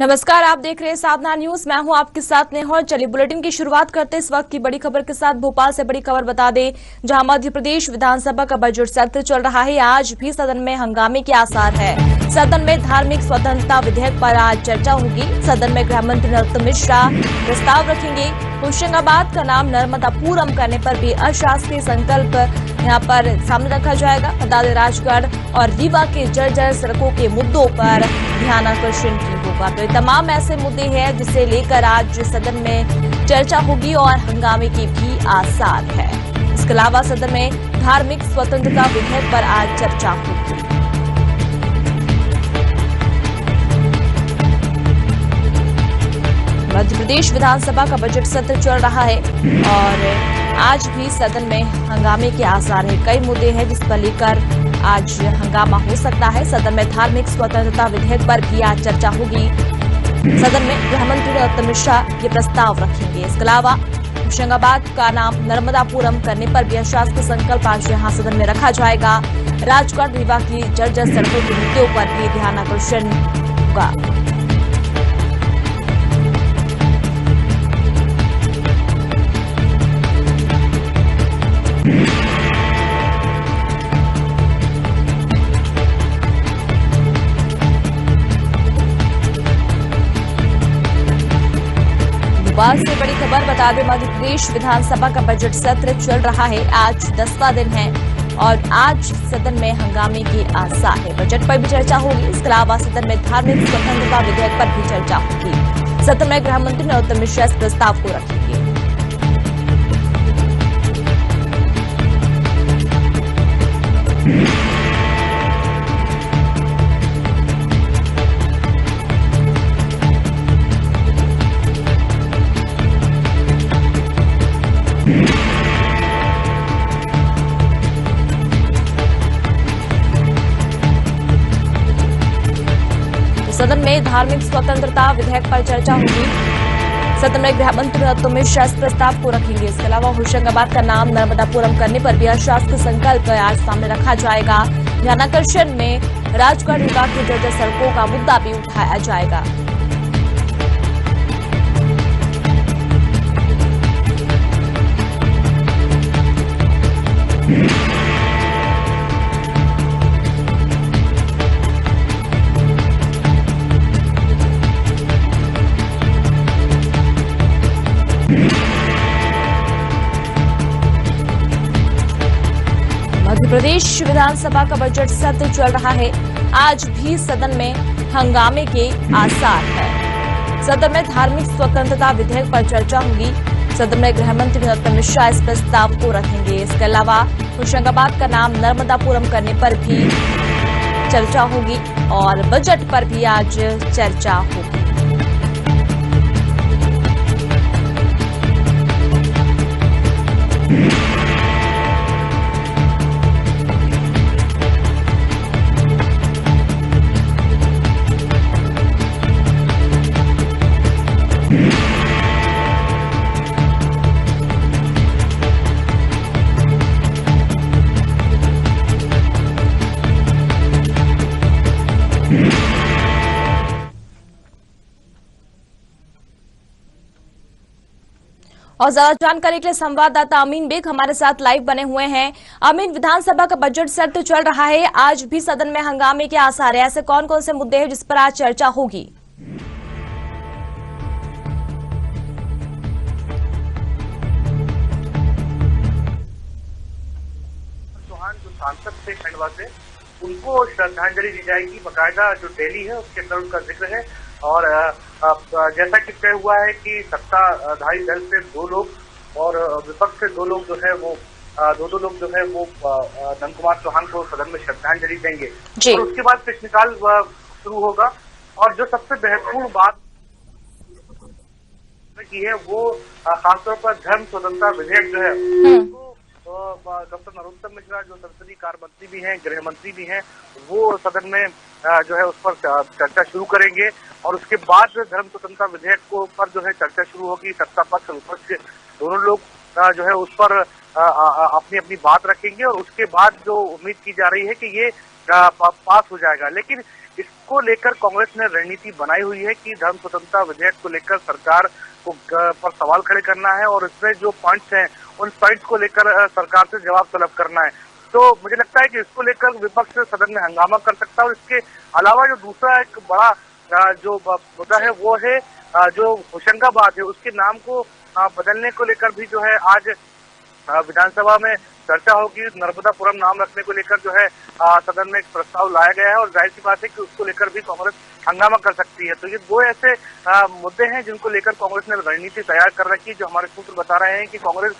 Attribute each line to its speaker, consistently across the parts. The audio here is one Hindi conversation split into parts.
Speaker 1: नमस्कार, आप देख रहे हैं साधना न्यूज। मैं हूं आपके साथ नेहा। चलिए बुलेटिन की शुरुआत करते हैं इस वक्त की बड़ी खबर के साथ। भोपाल से बड़ी खबर बता दें, जहां मध्य प्रदेश विधानसभा का बजट सत्र चल रहा है। आज भी सदन में हंगामे के आसार है। सदन में धार्मिक स्वतंत्रता विधेयक पर आज चर्चा होगी। सदन में गृह मंत्री नरोत्तम मिश्रा प्रस्ताव रखेंगे। होशंगाबाद का नाम नर्मदापुरम करने पर भी अशासकीय संकल्प यहां पर सामने रखा जाएगा। बता दें, राजगढ़ और रीवा के जर्जर सड़कों के मुद्दों पर ध्यान आकर्षण की होगा। तो ये तमाम ऐसे मुद्दे हैं जिसे लेकर आज सदन में चर्चा होगी और हंगामे की भी आसार है। इसके अलावा सदन में धार्मिक स्वतंत्रता विधेयक पर आज चर्चा होगी। मध्य प्रदेश विधानसभा का बजट सत्र चल रहा है और आज भी सदन में हंगामे के आसार है। कई मुद्दे हैं जिस पर लेकर आज हंगामा हो सकता है। सदन में धार्मिक स्वतंत्रता विधेयक पर भी आज चर्चा होगी। सदन में गृह मंत्री नरोत्तम मिश्रा ये प्रस्ताव रखेंगे। इसके अलावा होशंगाबाद का नाम नर्मदापुरम करने पर भी अशासकीय संकल्प आज यहां सदन में रखा जाएगा। राजगढ़ रीवा की जर्जर सड़कों के मुद्दों पर भी ध्यान आकर्षण होगा। भोपाल से बड़ी खबर बता दें, मध्य प्रदेश विधानसभा का बजट सत्र चल रहा है। आज 10वां दिन है और आज सदन में हंगामे के आसार है। बजट पर भी चर्चा होगी। इसके अलावा सदन में धार्मिक स्वतंत्रता विधेयक पर भी चर्चा होगी। सदन में गृह मंत्री नरोत्तम मिश्रा इस प्रस्ताव को रखेंगे। सदन में धार्मिक स्वतंत्रता विधेयक पर चर्चा होगी। सदन में गृह मंत्री नरोत्तम मिश्रा इस प्रस्ताव को रखेंगे। इसके अलावा होशंगाबाद का नाम नर्मदापुरम करने पर भी अशासकीय संकल्प आज सामने रखा जाएगा। ध्यानाकर्षण में राजगढ़ रीवा की जर्जर सड़कों का मुद्दा भी उठाया जाएगा। मध्य प्रदेश विधानसभा का बजट सत्र चल रहा है। आज भी सदन में हंगामे के आसार है। सदन में धार्मिक स्वतंत्रता विधेयक पर चर्चा होगी। सदन में गृह मंत्री नरोत्तम मिश्रा इस प्रस्ताव को रखेंगे। इसके अलावा होशंगाबाद का नाम नर्मदापुरम करने पर भी चर्चा होगी और बजट पर भी आज चर्चा होगी। और ज्यादा जानकारी के लिए संवाददाता अमीन बेग हमारे साथ लाइव बने हुए हैं। अमीन, विधानसभा का बजट सत्र चल रहा है। आज भी सदन में हंगामे के आसार है। ऐसे कौन कौन से मुद्दे हैं जिस पर आज चर्चा होगी?
Speaker 2: चौहान जो सांसद थे खंडवा से, उनको श्रद्धांजलि दी जाएगी। बाकायदा जो रैली है उसके अंदर उनका जिक्र है। और जैसा कि तय हुआ है कि सत्ताधारी दल से 2 लोग और विपक्ष से 2 लोग जो है वो दो लोग जो है वो नंद कुमार चौहान को सदन में श्रद्धांजलि देंगे और उसके बाद प्रश्नकाल शुरू होगा। और जो सबसे महत्वपूर्ण बात की है वो खासतौर पर धर्म स्वतंत्रता विधेयक जो है डॉक्टर नरोत्तम मिश्रा जो संसदीय कार्य मंत्री भी हैं, गृह मंत्री भी हैं, वो सदन में जो है उस पर चर्चा शुरू करेंगे। और उसके बाद धर्म स्वतंत्रता विधेयक को पर जो है चर्चा शुरू होगी। सत्ता पक्ष और विपक्ष दोनों लोग जो है उस पर अपनी अपनी बात रखेंगे और उसके बाद जो उम्मीद की जा रही है कि ये पास हो जाएगा। लेकिन इसको लेकर कांग्रेस ने रणनीति बनाई हुई है कि धर्म स्वतंत्रता विधेयक को लेकर सरकार को पर सवाल खड़े करना है और इसमें जो पॉइंट्स हैं उन पॉइंट्स को लेकर सरकार से जवाब तलब करना है। तो मुझे लगता है कि इसको लेकर विपक्ष सदन में हंगामा कर सकता है। और इसके अलावा जो दूसरा एक बड़ा जो मुद्दा है वो है जो होशंगाबाद है उसके नाम को बदलने को लेकर भी जो है आज विधानसभा में चर्चा होगी। नर्मदापुरम नाम रखने को लेकर जो है सदन में एक प्रस्ताव लाया गया है और जाहिर सी बात है कि उसको लेकर भी कांग्रेस हंगामा कर सकती है। तो ये दो ऐसे मुद्दे हैं जिनको लेकर कांग्रेस ने रणनीति तैयार कर रखी है, जो हमारे सूत्र बता रहे हैं कि कांग्रेस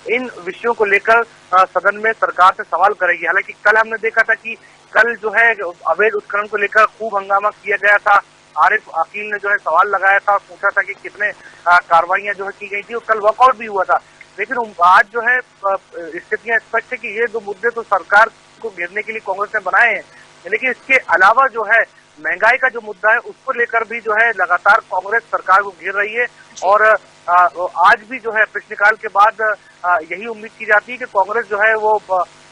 Speaker 2: इन विषयों को लेकर सदन में सरकार से सवाल करेगी। हालांकि कल हमने देखा था कि कल जो है अवैध उत्खनन को लेकर खूब हंगामा किया गया था। आरिफ अकील ने जो है सवाल लगाया था और पूछा था कि कितने कार्रवाइयां जो है की गई थी और कल वॉकआउट भी हुआ था। लेकिन आज जो है स्थितियां स्पष्ट है कि ये दो मुद्दे तो सरकार को घेरने के लिए कांग्रेस ने बनाए हैं, लेकिन इसके अलावा जो है महंगाई का जो मुद्दा है उसको लेकर भी जो है लगातार कांग्रेस सरकार को घेर रही है। और आज भी जो है प्रश्नकाल के बाद यही उम्मीद की जाती है कि कांग्रेस जो है वो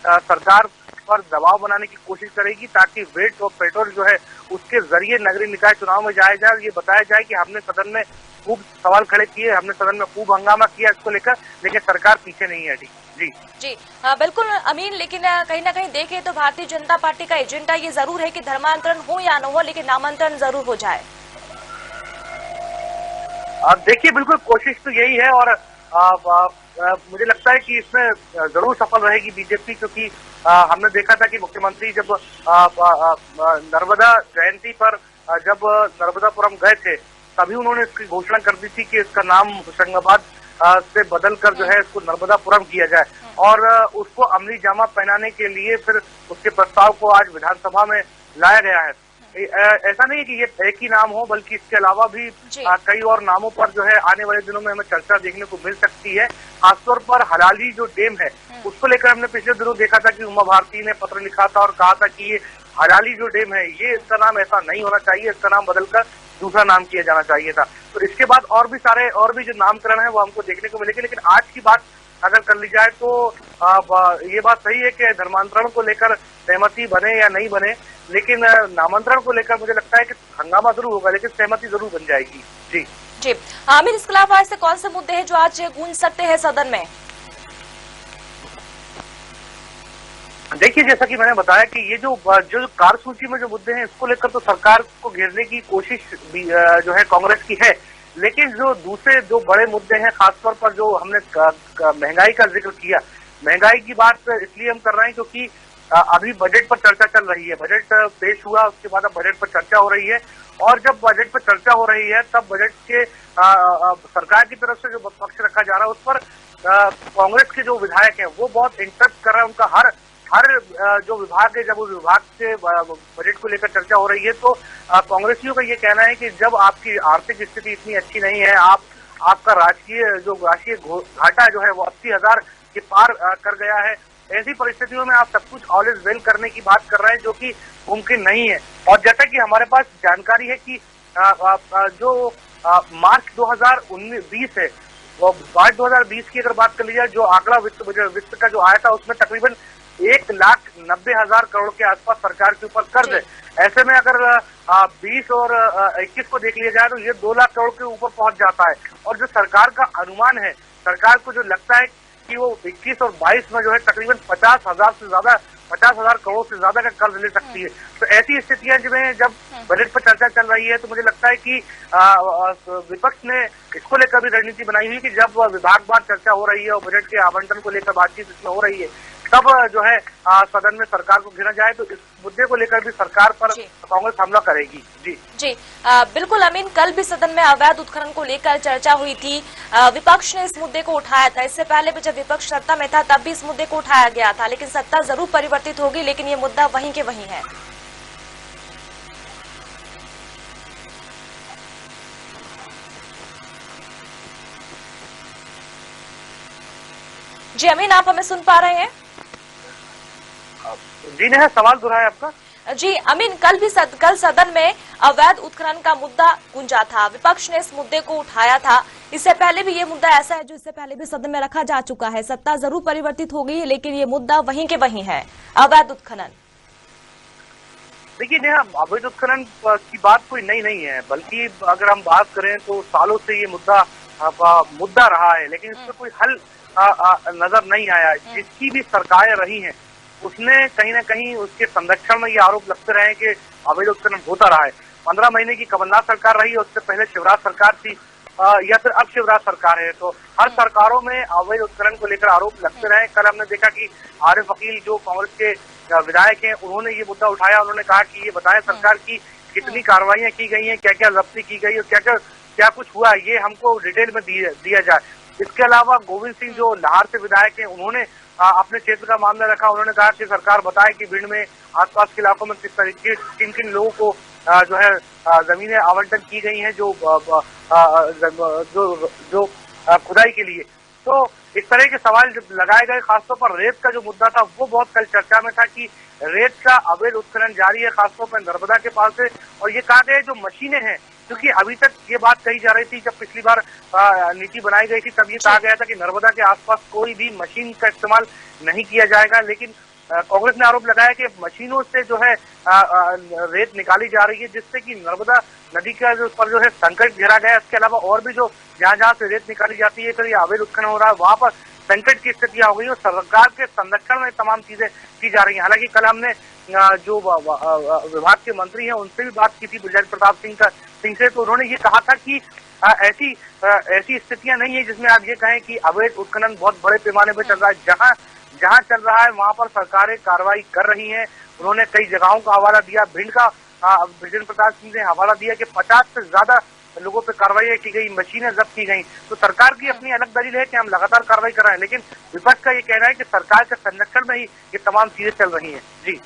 Speaker 2: सरकार पर दबाव बनाने की कोशिश करेगी ताकि वेट और पेट्रोल जो है उसके जरिए नगरीय निकाय चुनाव में जाया जाए। ये बताया जाए कि हमने सदन में खूब सवाल खड़े किए, हमने सदन में खूब हंगामा किया इसको लेकर, लेकिन सरकार पीछे नहीं हटी। जी
Speaker 1: बिल्कुल अमीन, लेकिन कहीं ना कहीं देखें तो भारतीय जनता पार्टी का एजेंडा ये जरूर है कि धर्मांतरण हो या न हो, लेकिन नामांतरण जरूर हो जाए।
Speaker 2: देखिए बिल्कुल कोशिश तो यही है और मुझे लगता है कि इसमें जरूर सफल रहेगी बीजेपी, क्योंकि हमने देखा था कि मुख्यमंत्री जब नर्मदा जयंती पर जब नर्मदापुरम गए थे तभी उन्होंने इसकी घोषणा कर दी थी कि इसका नाम होशंगाबाद से बदलकर जो है इसको नर्मदापुरम किया जाए और उसको अमली जामा पहनाने के लिए फिर उसके प्रस्ताव को आज विधानसभा में लाया गया है। ऐसा नहीं है कि ये एक ही नाम हो, बल्कि इसके अलावा भी कई और नामों पर जो है आने वाले दिनों में हमें चर्चा देखने को मिल सकती है। खासतौर पर हलाली जो डैम है उसको लेकर हमने पिछले दिनों देखा था कि उमा भारती ने पत्र लिखा था और कहा था कि ये हलाली जो डैम है ये इसका नाम ऐसा नहीं होना चाहिए, इसका नाम बदलकर दूसरा नाम किया जाना चाहिए था। तो इसके बाद और भी जो नामकरण है वो हमको देखने को मिलेगी। लेकिन आज की बात अगर कर ली जाए तो ये बात सही है कि धर्मांतरण को लेकर सहमति बने या नहीं बने, लेकिन नामांतरण को लेकर मुझे लगता है कि हंगामा जरूर होगा, लेकिन सहमति जरूर बन जाएगी। जी
Speaker 1: आमिर, इसके अलावा ऐसे कौन से मुद्दे हैं जो आज गूंज सकते हैं सदन में?
Speaker 2: देखिए जैसा कि मैंने बताया कि ये जो कार्यसूची में जो मुद्दे हैं इसको लेकर तो सरकार को घेरने की कोशिश जो है कांग्रेस की है, लेकिन जो दूसरे जो बड़े मुद्दे हैं खासतौर पर जो हमने महंगाई का जिक्र किया, महंगाई की बात इसलिए हम कर रहे हैं क्योंकि अभी बजट पर चर्चा चल रही है। बजट पेश हुआ उसके बाद अब बजट पर चर्चा हो रही है और जब बजट पर चर्चा हो रही है तब बजट के सरकार की तरफ से जो पक्ष रखा जा रहा है उस पर कांग्रेस के जो विधायक हैं वो बहुत इंटरप्ट कर रहे हैं। उनका हर जो विभाग है, जब उस विभाग से बजट को लेकर चर्चा हो रही है तो कांग्रेसियों का ये कहना है कि जब आपकी आर्थिक स्थिति इतनी अच्छी नहीं है, आपका राष्ट्रीय घाटा जो है वो 80,000 के पार कर गया है, ऐसी परिस्थितियों में आप सब कुछ ऑल इज वेल करने की बात कर रहे हैं जो कि मुमकिन नहीं है। और जैसा कि हमारे पास जानकारी है कि जो मार्च 2020 है वो मार्च 2020 की अगर बात कर ली जाए, जो आंकड़ा वित्त का जो आया था उसमें तकरीबन 1,90,000 करोड़ के आसपास सरकार के ऊपर कर्ज है। ऐसे में अगर 20 और 21 को देख लिया जाए तो ये 2 लाख करोड़ के ऊपर पहुंच जाता है। और जो सरकार का अनुमान है, सरकार को जो लगता है कि वो 21 और 22 में जो है तकरीबन 50,000 करोड़ से ज्यादा का कर्ज ले सकती है। तो ऐसी स्थितियां में जब बजट पर चर्चा चल रही है तो मुझे लगता है कि विपक्ष ने इसको लेकर भी रणनीति बनाई हुई कि जब विभागवार चर्चा हो रही है और बजट के आवंटन को लेकर बातचीत इसमें हो रही है तब जो है सदन में सरकार को घेरा जाए। तो इस मुद्दे को लेकर भी सरकार पर कांग्रेस हमला करेगी। जी
Speaker 1: बिल्कुल अमीन, कल भी सदन में अवैध उत्खनन को लेकर चर्चा हुई थी, विपक्ष ने इस मुद्दे को उठाया था। इससे पहले भी जब विपक्ष सत्ता में था तब भी इस मुद्दे को उठाया गया था, लेकिन सत्ता जरूर परिवर्तित होगी, लेकिन ये मुद्दा वहीं के वहीं है। जी अमीन, आप हमें सुन पा रहे हैं?
Speaker 2: जी नहीं, सवाल दोहराया आपका।
Speaker 1: जी अमीन, कल सदन में अवैध उत्खनन का मुद्दा गूंजा था, विपक्ष ने इस मुद्दे को उठाया था। इससे पहले भी ये मुद्दा ऐसा है जो इससे पहले भी सदन में रखा जा चुका है। सत्ता जरूर परिवर्तित हो गई है, लेकिन ये मुद्दा वहीं के वहीं है, अवैध उत्खनन।
Speaker 2: देखिए नेहा, अवैध उत्खनन की बात कोई नई नहीं है, बल्कि अगर हम बात करें तो सालों से ये मुद्दा रहा है, लेकिन इसमें कोई हल नजर नहीं आया। जिसकी भी सरकारें रही हैं उसने कहीं ना कहीं उसके संरक्षण में ये आरोप लगते रहे कि अवैध उत्खनन होता रहा है। 15 महीने की कमलनाथ सरकार रही है, उससे पहले शिवराज सरकार थी, या फिर अब शिवराज सरकार है, तो हर सरकारों में अवैध उत्खनन को लेकर आरोप लगते रहे। कल हमने देखा कि आरिफ अकील जो कांग्रेस के विधायक हैं, उन्होंने ये मुद्दा उठाया। उन्होंने कहा कि ये बताएं सरकार की कितनी कार्रवाइयां की गई हैं, क्या क्या जब्ती की गई और क्या कुछ हुआ, ये हमको डिटेल में दिया जाए। इसके अलावा गोविंद सिंह जो लाहौर से विधायक हैं, उन्होंने अपने क्षेत्र का मामला रखा। उन्होंने कहा कि सरकार बताए कि भिंड में आसपास के इलाकों में किस तरीके किन किन लोगों को जो है जमीनें आवंटन की गई हैं जो खुदाई के लिए। तो इस तरह के सवाल जब लगाए गए, खासतौर पर रेत का जो मुद्दा था वो बहुत कल चर्चा में था कि रेत का अवैध उत्खनन जारी है, खासतौर पर नर्मदा के पास से। और ये कहा गया जो मशीनें हैं, क्योंकि अभी तक ये बात कही जा रही थी, जब पिछली बार नीति बनाई गई थी तब ये कहा गया था कि नर्मदा के आसपास कोई भी मशीन का इस्तेमाल नहीं किया जाएगा, लेकिन कांग्रेस ने आरोप लगाया कि मशीनों से जो है रेत निकाली जा रही है, जिससे कि नर्मदा नदी का जो पर जो है संकट घेरा गया। इसके अलावा और भी जो जहाँ से रेत निकाली जाती है, तो ये अवैध उत्खनन हो रहा है, वहां पर संकट की स्थितियां हो गई और सरकार के संरक्षण में तमाम चीजें की जा रही हैं। हालांकि कल हमने जो विभाग के मंत्री हैं उनसे भी बात की थी, बृजेंद्र प्रताप सिंह से, तो उन्होंने ये कहा था कि ऐसी स्थितियां नहीं है जिसमें आप ये कहें कि अवैध उत्खनन बहुत बड़े पैमाने पर चल रहा है। जहां चल रहा है वहां पर सरकारें कार्रवाई कर रही हैं। उन्होंने कई जगहों का हवाला दिया। भिंड का बृजेंद्र प्रताप सिंह ने हवाला दिया कि 50 से ज्यादा लोगों पे कार्रवाई की गई, मशीनें जब्त की गई। तो सरकार की अपनी अलग दलील है कि हम लगातार कार्रवाई कर रहे हैं, लेकिन विपक्ष का ये कहना है कि सरकार के संरक्षण में ही ये तमाम चीजें चल रही हैं। जी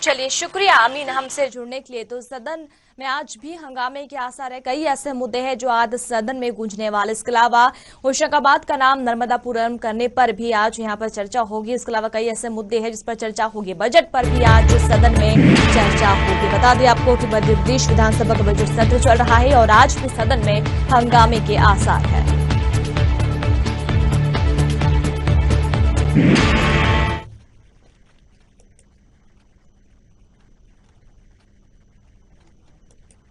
Speaker 1: चलिए, शुक्रिया अमीन हमसे जुड़ने के लिए। तो सदन में आज भी हंगामे के आसार है। कई ऐसे मुद्दे हैं जो आज सदन में गूंजने वाले। इसके अलावा होशंगाबाद का नाम नर्मदापुरम करने पर भी आज यहां पर चर्चा होगी। इसके अलावा कई ऐसे मुद्दे हैं जिस पर चर्चा होगी। बजट पर भी आज सदन में चर्चा होगी। बता दें आपको कि मध्य प्रदेश विधानसभा का बजट सत्र चल रहा है और आज भी सदन में हंगामे के आसार है।